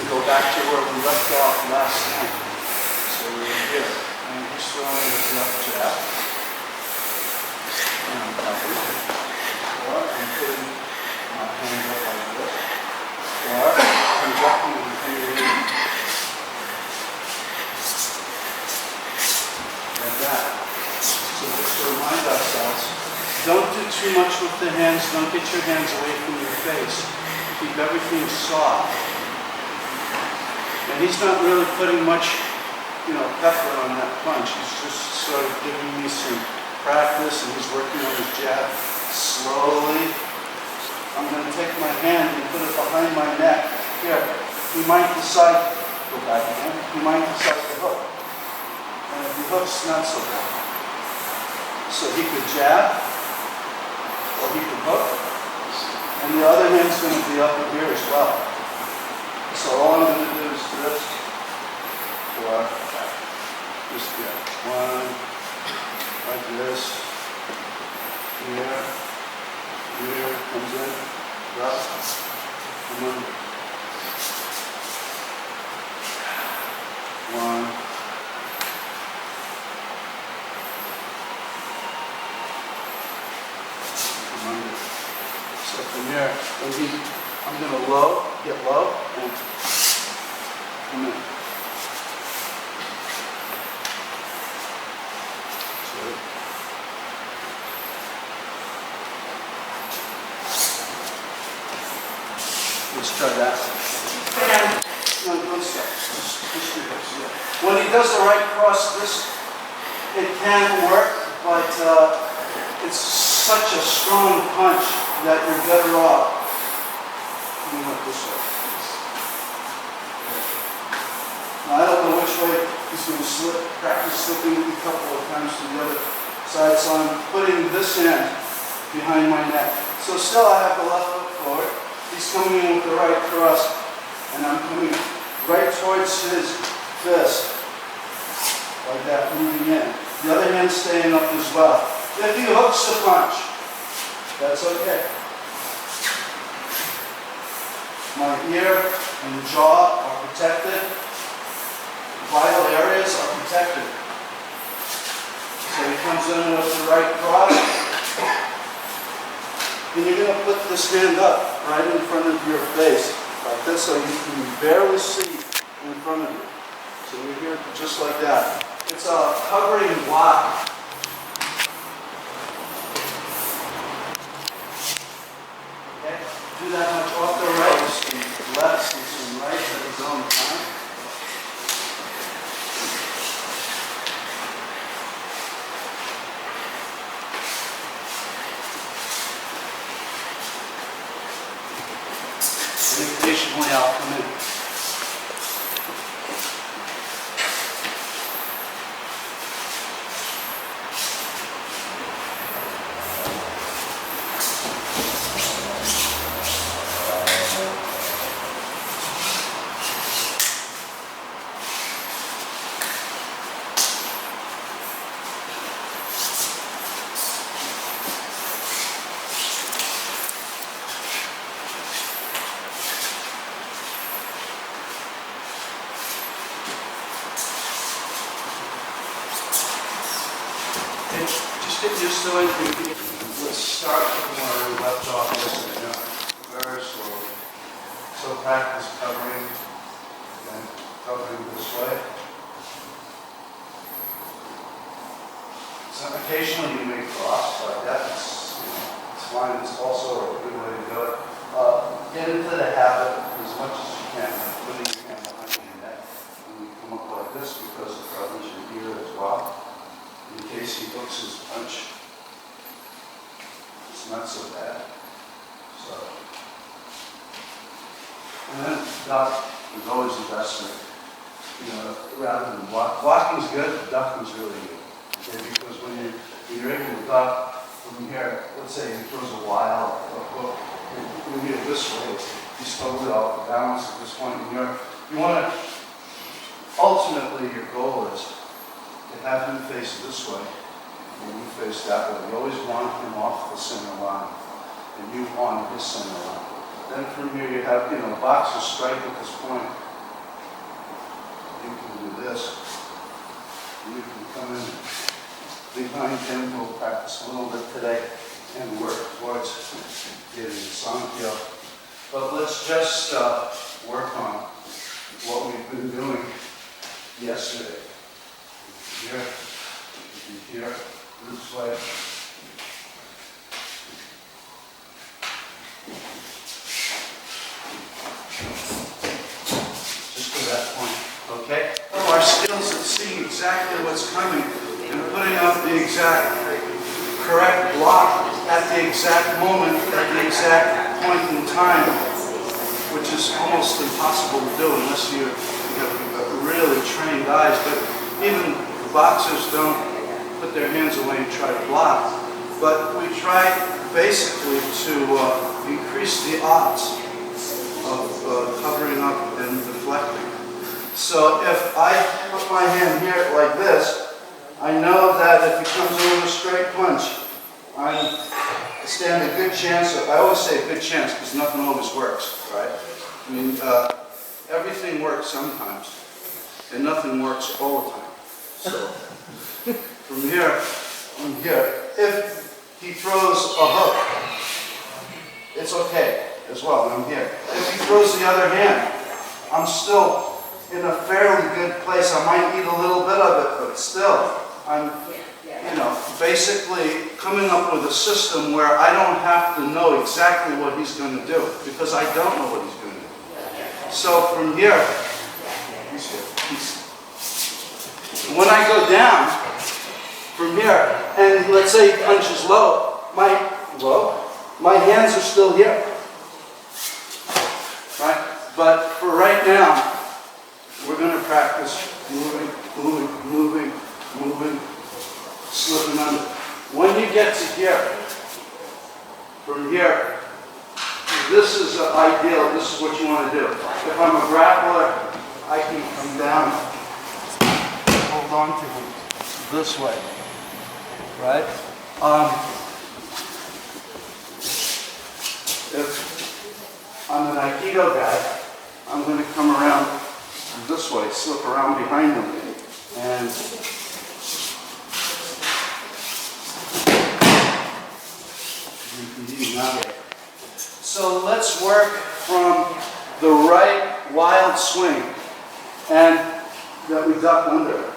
go back to where we left off last night. So we're here, and he's throwing his left jab. And I'm covering. Or I'm putting my hand up like this. Or I'm dropping the finger in. Like that. So just to remind ourselves, don't do too much with the hands. Don't get your hands away from your face. Keep everything soft. And he's not really putting much, pepper on that punch. He's just sort of giving me some practice, and he's working on his jab slowly. I'm going to take my hand and put it behind my neck. Here, he might decide, go back again, he might decide to hook. And if he hooks, not so bad. So he could jab, or he could hook, and the other hand's going to be up here as well. So all I'm going to do is this, or just get one, like this, here, comes in, drop, and then one, so from here, I'm going to get low, and come in. Let's try that. No, don't stop. Just do this. Yeah. When he does the right cross, it can work, but it's such a strong punch that you're better off. Let me look this way. Now, I don't know which way he's going to practice slipping a couple of times to the other side, so I'm putting this hand behind my neck. So still I have the left foot forward. He's coming in with the right cross, and I'm coming right towards his fist, like that, moving in. The other hand's staying up as well. If he hooks the punch, that's okay. My ear and the jaw are protected. Vital areas are protected. So he comes in with the right cross, and you're going to put this hand up right in front of your face, like this, so you can barely see in front of you. So you're here just like that. It's a covering block. Okay? Do that much off the right, some lefts and some rights at his own time. Occasionally I'll come in. Just get used to it. Let's start from where we left off yesterday. Very slowly. So practice covering and covering this way. So occasionally you may cross like that. It's fine. It's also a good way to do it. Get into the habit as much as you can of putting your hand behind your neck when you come up like this, because it covers your ear as well. In case he hooks his punch, it's not so bad. So, and then duck is always the best thing. Rather than block. Blocking is good, ducking's really good. Okay? Because when you're able to duck from here, let's say he throws a wild hook, when you're this way, he's totally off the balance at this point. And you want to, ultimately, your goal is to have him face this way, and you face that way. You always want him off the center line, and you on his center line. Then from here you have, boxer strike at this point. this. You can come in behind him. We'll practice a little bit today and work towards getting Sankhya. But let's just work on what we've been doing yesterday. Here, this way. Just to that point, okay? Our skills at seeing exactly what's coming and putting up the exact correct block at the exact moment, at the exact point in time, which is almost impossible to do unless you have really trained eyes. But even boxers don't put their hands away and try to block. But we try basically to increase the odds of covering up and deflecting. So if I put my hand here like this, I know that if he comes in with a straight punch, I stand a good chance of, I always say a good chance because nothing always works, right? I mean, everything works sometimes, and nothing works all the time. So from here, if he throws a hook, it's okay as well, I'm here. If he throws the other hand, I'm still in a fairly good place. I might eat a little bit of it, but still, I'm, basically coming up with a system where I don't have to know exactly what he's going to do, because I don't know what he's going to do. So from here, when I go down, from here, and let's say he punches low, my hands are still here. Right? But for right now, we're going to practice moving, slipping under. When you get to here, from here, this is ideal. This is what you want to do. If I'm a grappler, I can come down, hold on to him this way, right? If I'm an Aikido guy, I'm going to come around this way, slip around behind him, and so let's work from the right wild swing and that we duck under it.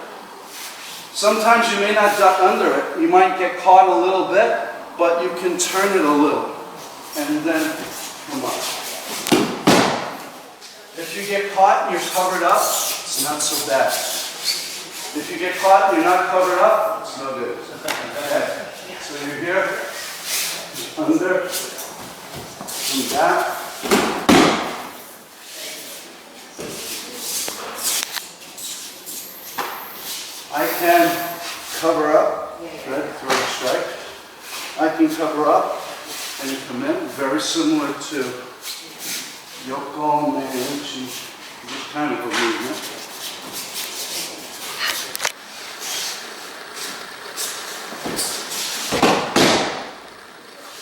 Sometimes you may not duck under it. You might get caught a little bit, but you can turn it a little and then come up. If you get caught and you're covered up, it's not so bad. If you get caught and you're not covered up, it's no good. Okay? So you're here, under, and back. I can cover up, good, throw a strike. I can cover up and come in, very similar to Yoko Manchi, this kind of a movement.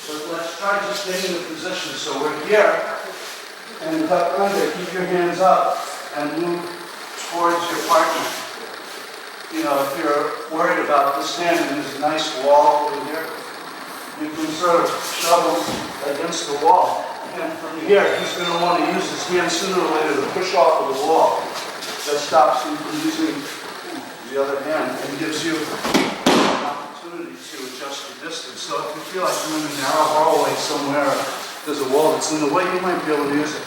So let's try just getting the position. So we're here, and duck under, keep your hands up, and move towards your partner. You know, if you're worried about this hand and there's a nice wall over here, you can sort of shove him against the wall. And from here, he's going to want to use his hand sooner or later to push off of the wall. That stops him from using the other hand and gives you an opportunity to adjust your distance. So if you feel like you're in a narrow hallway somewhere, there's a wall that's in the way, you might be able to use it.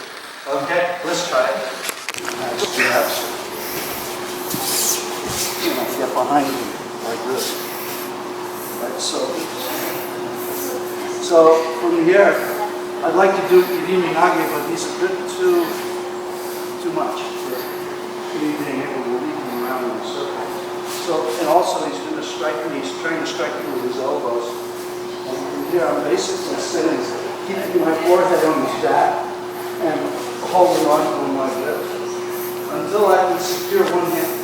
Okay, let's try it. Nice. Get behind you like this. Right, so from here, I'd like to do Irimi Nage, but he's a bit too much for me being able to lead him around in a circle. So, and also he's going to strike me, he's trying to strike me with his elbows. And from here, I'm basically sitting, keeping my forehead on his back and holding on to him like this until I can secure one hand.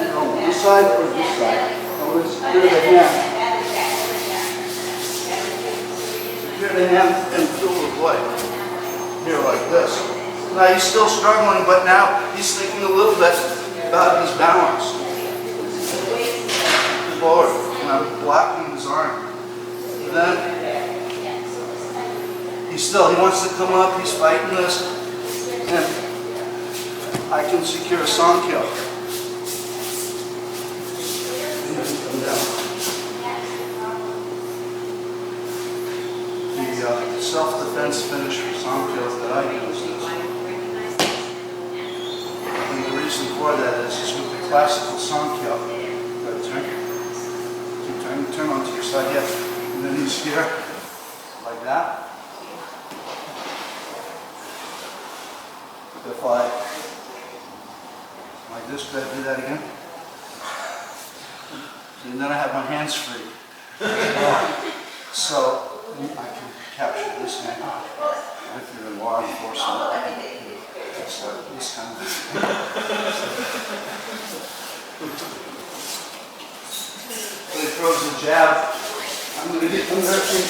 On this side or this side. I would secure the hand. Secure the hand and feel the blade. Here like this. Now he's still struggling, but now he's thinking a little bit. about his balance. Forward, and I'm blocking his arm. And then he wants to come up, he's fighting this, and I can secure a Sankyo. And then come down. The self-defense finish for Sankyo that I use is, and the reason for that is with the classical Sankyo, turn onto your side, yes. And then he's here, like that. If I, like this, could I do that again? And then I have my hands free. So, I can capture this hand. If you're in law enforcement, it's this kind of He throws a jab. I'm going to get him there and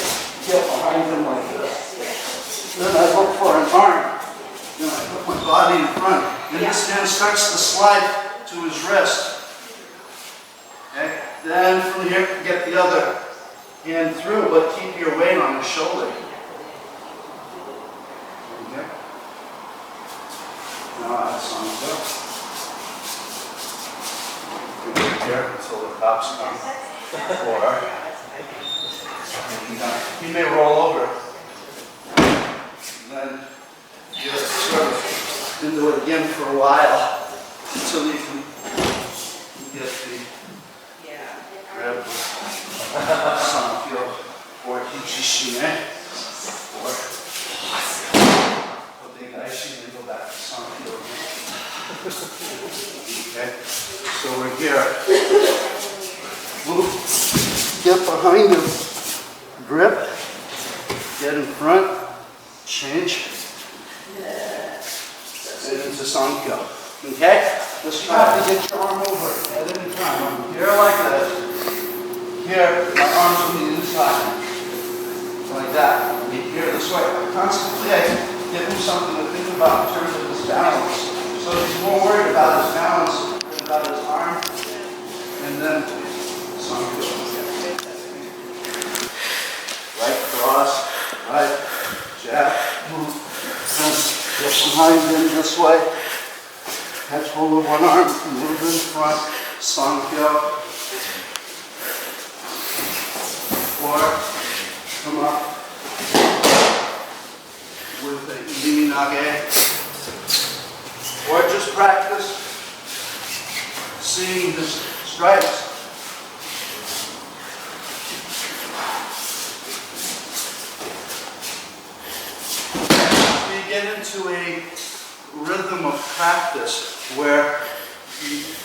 get behind him like this. Then I look for an arm. Then I put my body in front. And this hand starts to slide to his wrist. Okay? Then from here, get the other hand through, but keep your weight on his shoulder. Okay? Now that's on the go. Here until the cops come. Or he may roll over. And then you sort of do it again for a while until you can get the grab the Sankyo or Hichishime or Odegaishi and go back to Sankyo again. Okay, so we're here. Move, get behind him, grip, get in front, change, and into Sankyo. Okay? Just try to get your arm over at any time. I'm here like this. Here, my arms will be inside. Like that. Here, this way. Constantly, I give him something to think about in terms of his balance. So he's more worried about his balance than about his arm. And then right cross, right, jab, move, and get behind him this way. Catch hold of one arm, move in front, Sankyo. Or come up with the Iiminage. Or just practice seeing his strikes. Get into a rhythm of practice where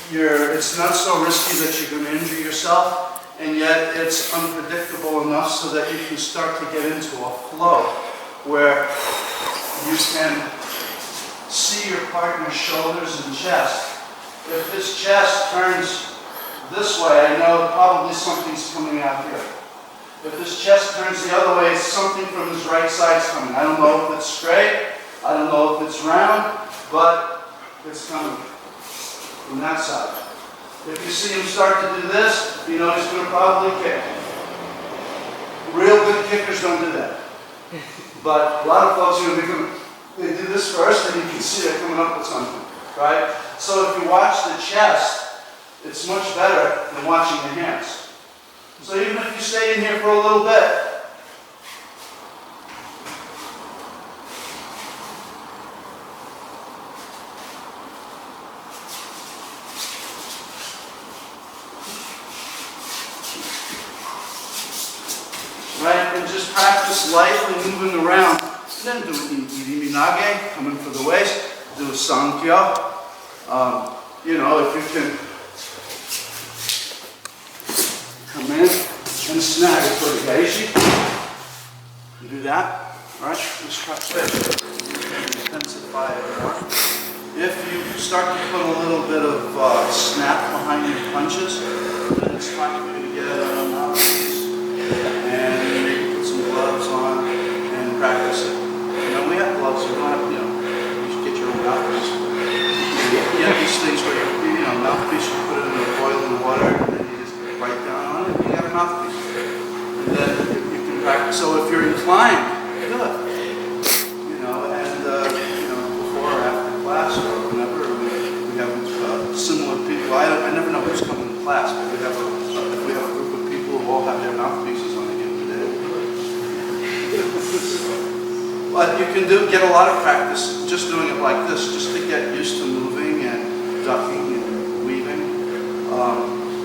it's not so risky that you're going to injure yourself, and yet it's unpredictable enough so that you can start to get into a flow where you can see your partner's shoulders and chest. If his chest turns this way, I know probably something's coming out here. If his chest turns the other way, something from his right side's coming. I don't know if it's straight, I don't know if it's round, but it's coming from that side. If you see him start to do this, you know he's going to probably kick. Real good kickers don't do that. But a lot of folks, they do this first, and you can see they're coming up with something, right? So if you watch the chest, it's much better than watching the hands. So even if you stay in here for a little bit, right, and just practice lightly moving around. And then do Iiminage, coming for the waist, do a Sankyo. You know, if you can come in and snag it for the Geishi. Do that. Alright, just try to intensify it more. If you start to put a little bit of snap behind your punches, then it's time for you to get a mouthpiece and maybe put some gloves on and practice it. You know, we have gloves, you don't have, you should get your own mouthpiece. You have these things where you practice. So if you're inclined, good. You know, and you know, before or after class or whenever we have similar people. I never know who's coming to class, but if we have a group of people who all have their mouthpieces on the end of the day. But you can get a lot of practice just doing it like this, just to get used to moving and ducking and weaving.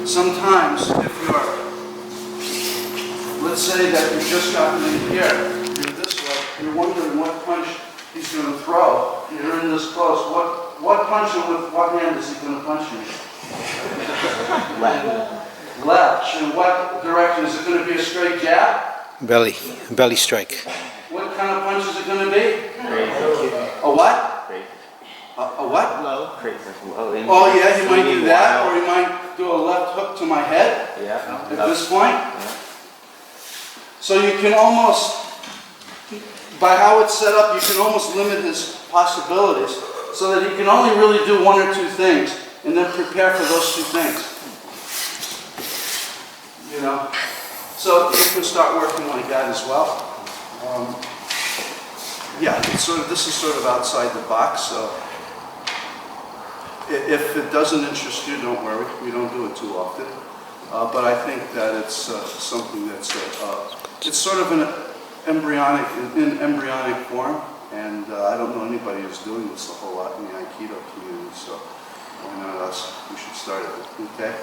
Sometimes if you're, let's say that you just gotten in here, you're this way, you're wondering what punch he's going to throw. You're in this close. What punch and with what hand is he going to punch you? Left. Left. In what direction? Is it going to be a straight jab? Belly strike. What kind of punch is it going to be? A what? A what? Low. Oh yeah, he might do that, or he might do a left hook to my head. Yeah. At this point. So you can almost, by how it's set up, you can almost limit his possibilities so that he can only really do one or two things and then prepare for those two things. You know? So you can start working like that as well. Yeah, this is sort of outside the box, so if it doesn't interest you, don't worry. We don't do it too often. But I think that it's something that's, it's sort of in embryonic form, and I don't know anybody who's doing this a whole lot in the Aikido community, so why not us? We should start it, okay?